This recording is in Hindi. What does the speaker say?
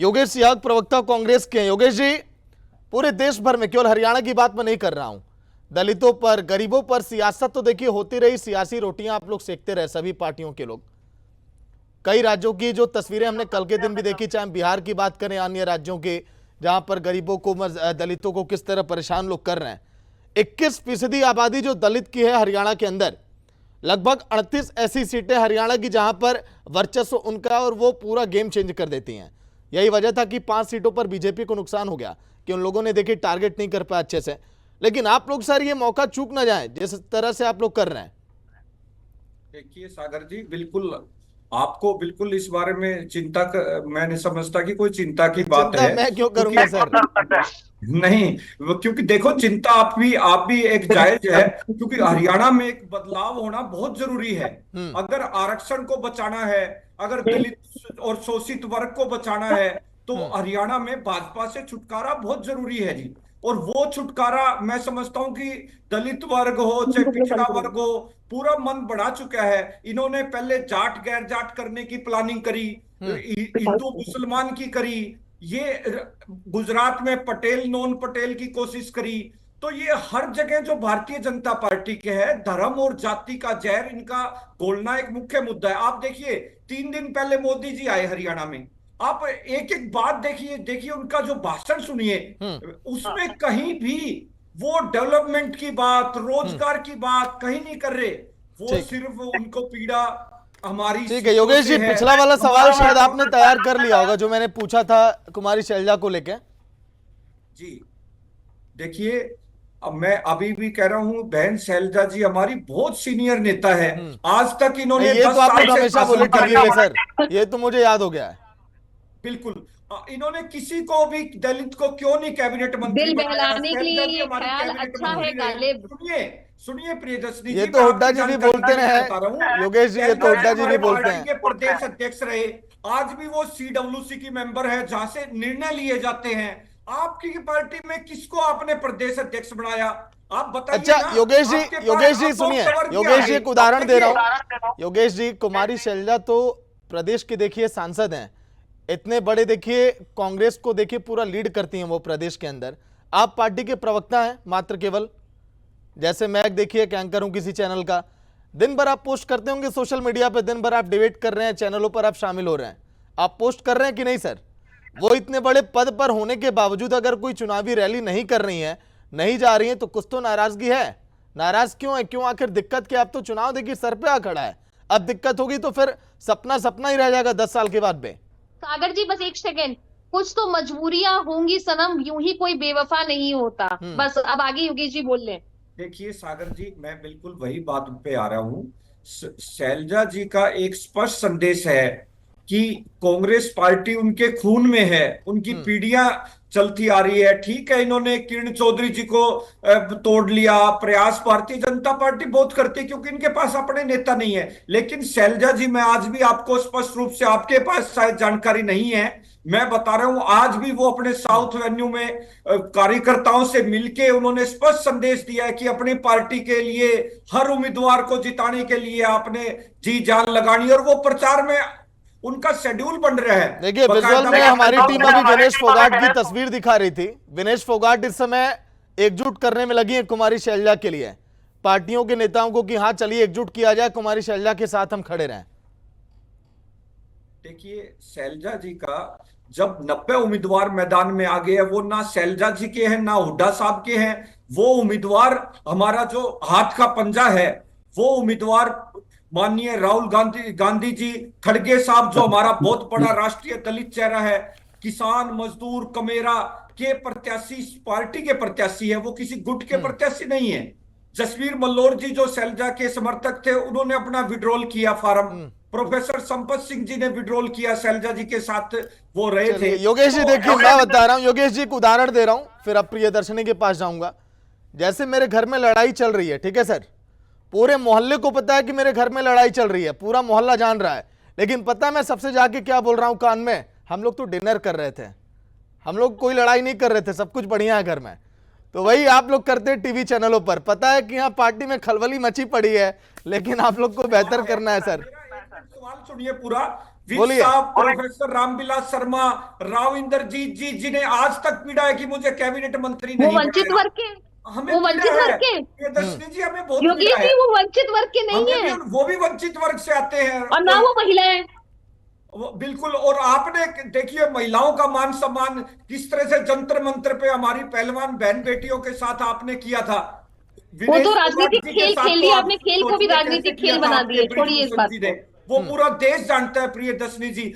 योगेश याग प्रवक्ता कांग्रेस के हैं। योगेश जी, पूरे देश भर में, केवल हरियाणा की बात मैं नहीं कर रहा हूं, दलितों पर, गरीबों पर सियासत तो देखिए होती रही, सियासी रोटियां आप लोग सेकते रहे, सभी पार्टियों के लोग। कई राज्यों की जो तस्वीरें हमने कल के दिन भी देखी, चाहे बिहार की बात करें, अन्य राज्यों के, जहां पर गरीबों को, दलितों को किस तरह परेशान लोग कर रहे हैं। 21% आबादी जो दलित की है हरियाणा के अंदर, लगभग 38 ऐसी सीटें हरियाणा की जहां पर वर्चस्व उनका, और वो पूरा गेम चेंज कर देती हैं। यही वजह था कि 5 सीटों पर बीजेपी को नुकसान हो गया कि उन लोगों ने देखिए टारगेट नहीं कर पाया अच्छे से। लेकिन आप लोग सर ये मौका चूक ना जाएं जिस तरह से आप लोग कर रहे हैं। देखिए सागर जी, बिल्कुल आपको बिल्कुल इस बारे में मैं नहीं समझता कि कोई चिंता की बात चिंता है। मैं क्यों क्योंकि करूंगा सर। नहीं, क्योंकि देखो, चिंता आप भी एक जायज है, क्योंकि हरियाणा में एक बदलाव होना बहुत जरूरी है। हम्म। अगर आरक्षण को बचाना है, अगर दलित और शोषित वर्ग को बचाना है, तो हम्म। हरियाणा में भाजपा से छुटकारा बहुत जरूरी है जी। और वो छुटकारा मैं समझता हूं कि दलित वर्ग हो चाहे पिछड़ा वर्ग हो, पूरा मन बढ़ा चुका है। इन्होंने पहले जाट गैर जाट करने की प्लानिंग करी, हम्म। हिंदू मुसलमान की करी, ये गुजरात में पटेल नॉन पटेल की कोशिश करी। तो ये हर जगह जो भारतीय जनता पार्टी के है, धर्म और जाति का जहर इनका घोलना एक मुख्य मुद्दा है। आप देखिए, 3 दिन पहले मोदी जी आए हरियाणा में। आप एक एक बात देखिए, देखिए उनका जो भाषण सुनिए, हम्म। उसमें कहीं भी वो डेवलपमेंट की बात, हम्म। रोजगार की बात कहीं नहीं कर रहे। वो ठीक है। सिर्फ उनको पीड़ा हमारी ठीक है सीटों योगेश से जी, है, पिछला वाला सवाल हमारा। शायद आपने तैयार कर लिया होगा जो मैंने पूछा था कुमारी शैलजा को लेके। जी देखिए, अब मैं अभी भी कह रहा हूं, बहन शैलजा जी हमारी बहुत सीनियर नेता है। हम्म। आज तक नहीं, इन्होंने ये तो 10 आप साल लोग से हमेशा बोले शासन टीवी किया। पे सर, ये तो मुझे याद हो गया है। बिल्कुल। इन्होंने किसी को भी दलित को क्यों नहीं कैबिनेट मंत्री दिल बनाया? बहलाने के शैलजा लिए जी ये हमारी ख्याल कैबिनेट अच्छा है मंत्री रहे। गालिब। सुनिए, सुनिए प्रियदर्शनी ये जी, तो मैं हुड्डा आपकी जी भी जानकारी बोलते के लिए बता रहा रहे हूँ। योगेश जी, ये तो शैलजा जी हुड्डा जी भी हमारे बोलते पार्टी हैं। के प्रदेश अध्यक्ष रहे। आज भी वो सीडब्ल्यूसी की मेंबर है, जहां से निर्णय लिए जाते हैं। आपकी पार्टी में किसको आपने प्रदेश अध्यक्ष बनाया? आप बताइए अच्छा ना। योगेश जी, आपके पास योगेश जी अशोक सुनिए, सवरकिया योगेश जी है। एक अब उदाहरण दे रहा देखिए, हूं। योगेश जी, कुमारी शैलजा तो प्रदेश के देखिए सांसद हैं, इतने बड़े, देखिए कांग्रेस को देखिए पूरा लीड करती हैं वो प्रदेश के अंदर। आप पार्टी के प्रवक्ता हैं मात्र केवल, जैसे मैं देखिए एक एंकर हूं किसी चैनल का, दिन भर आप पोस्ट करते होंगे सोशल मीडिया पे, दिन भर आप डिबेट कर रहे हैं, चैनलों पर आप शामिल हो रहे हैं, आप पोस्ट कर रहे हैं कि नहीं सर? वो इतने बड़े पद पर होने के बावजूद अगर कोई चुनावी रैली नहीं कर रही है, नहीं जा रही है, तो कुछ तो नाराजगी है। नाराज क्यों है? क्यों आखिर दिक्कत क्या? अब तो चुनाव देखिए सर पे आ खड़ा है, अब दिक्कत होगी तो फिर सपना सपना ही रह जाएगा 10 साल के बाद में। सागर जी बस एक सेकेंड, कुछ तो मजबूरियां होंगी सनम, यूं ही कोई बेवफा नहीं होता। बस अब आगे योगेश जी बोल लें। देखिए सागर जी, मैं बिल्कुल वही बात पे आ रहा हूं। शैलजा जी का एक स्पष्ट संदेश है कि कांग्रेस पार्टी उनके खून में है, उनकी पीढ़ियां चलती आ रही है। ठीक है, इन्होंने किरण चौधरी जी को तोड़ लिया। प्रयास भारतीय जनता पार्टी बहुत करती है, क्योंकि इनके पास अपने नेता नहीं है। लेकिन शैलजा जी, मैं आज भी आपको स्पष्ट रूप से, आपके पास शायद जानकारी नहीं है, मैं बता रहा हूं, आज भी वो अपने साउथ वेन्यू में कार्यकर्ताओं से मिलके उन्होंने स्पष्ट संदेश दिया है कि अपनी पार्टी के लिए हर उम्मीदवार को जिताने के लिए आपने जी जान लगानी। और वो प्रचार में उनका शेड्यूल बन रहा है देखिए विजुअल बकायदा। में हमारी टीम अभी विनेश फोगाट की तस्वीर दिखा रही थी। विनेश फोगाट इस समय एकजुट करने में लगी है कुमारी शैलजा के लिए, पार्टियों के नेताओं को कि हाँ चलिए एकजुट किया जाए, कुमारी शैलजा के साथ हम खड़े रहें। देखिए शैलजा जी का जब 90 उम्मीदवार मैदान में आ गए हैं, वो ना शैलजा जी के हैं ना हुड्डा साहब के हैं। वो उम्मीदवार हमारा जो हाथ का पंजा है, वो उम्मीदवार माननीय राहुल गांधी गांधी जी खड़गे साहब, जो हमारा बहुत बड़ा राष्ट्रीय दलित चेहरा है, किसान मजदूर कमेरा के प्रत्याशी, पार्टी के प्रत्याशी है, वो किसी गुट के प्रत्याशी नहीं है। जसवीर मल्लोर जी जो शैलजा के समर्थक थे, उन्होंने अपना विड्रॉल किया फार्म। प्रोफेसर संपत सिंह जी ने विड्रॉल किया, शैलजा जी के साथ वो रहे थे। चलिए योगेश जी, देखिए मैं बता रहा हूं, योगेश जी एक उदाहरण दे रहा हूं, फिर अब प्रियदर्शनी के पास जाऊंगा। जैसे मेरे घर में लड़ाई चल रही है, ठीक है सर, पूरे मोहल्ले को पता है कि मेरे घर में लड़ाई चल रही है, पूरा मोहल्ला जान रहा है, लेकिन पता है मैं सबसे जाके क्या बोल रहा हूं कान में? हम लोग तो डिनर कर रहे थे, हम लोग कोई लड़ाई नहीं कर रहे थे, सब कुछ बढ़िया है घर में। तो वही आप लोग करते हैं टीवी चैनलों पर, पता है कि यहाँ पार्टी में खलबली मची पड़ी है, लेकिन आप लोग को बेहतर करना है सर। सवाल सुनिए पूरा। विज बोलिए। साहब, प्रोफेसर रामविलास शर्मा, राव इंद्रजीत जी, जिन्हें आज तक पीड़ा है कि मुझे कैबिनेट मंत्री वो नहीं वंचित बनाया। वर्ग के, हमें वो पीड़ा वंचित है वर्ग के प्रियदर्शनी जी, हमें बहुत योगेश पीड़ा है। जी, वो वंचित वर्ग के नहीं हमें भी है वो भी वंचित वर्ग से आते हैं। और ना वो महिला है। बिल्कुल। और आपने देखिए महिलाओं का मान सम्मान किस तरह से जंतर मंतर पे हमारी पहलवान बहन बेटियों के साथ आपने किया था। वो विनेश तो फोगाट राजनीतिक जी के खेल साथ खेल तो लिया आप आपने, खेल को भी सोचिए कैसे राजनीतिक किया खेल था बना आपके दिए, छोड़िए इस ब्रिजभूषण बात जी ने। को। वो पूरा देश जानता है प्रियदर्शनी जी।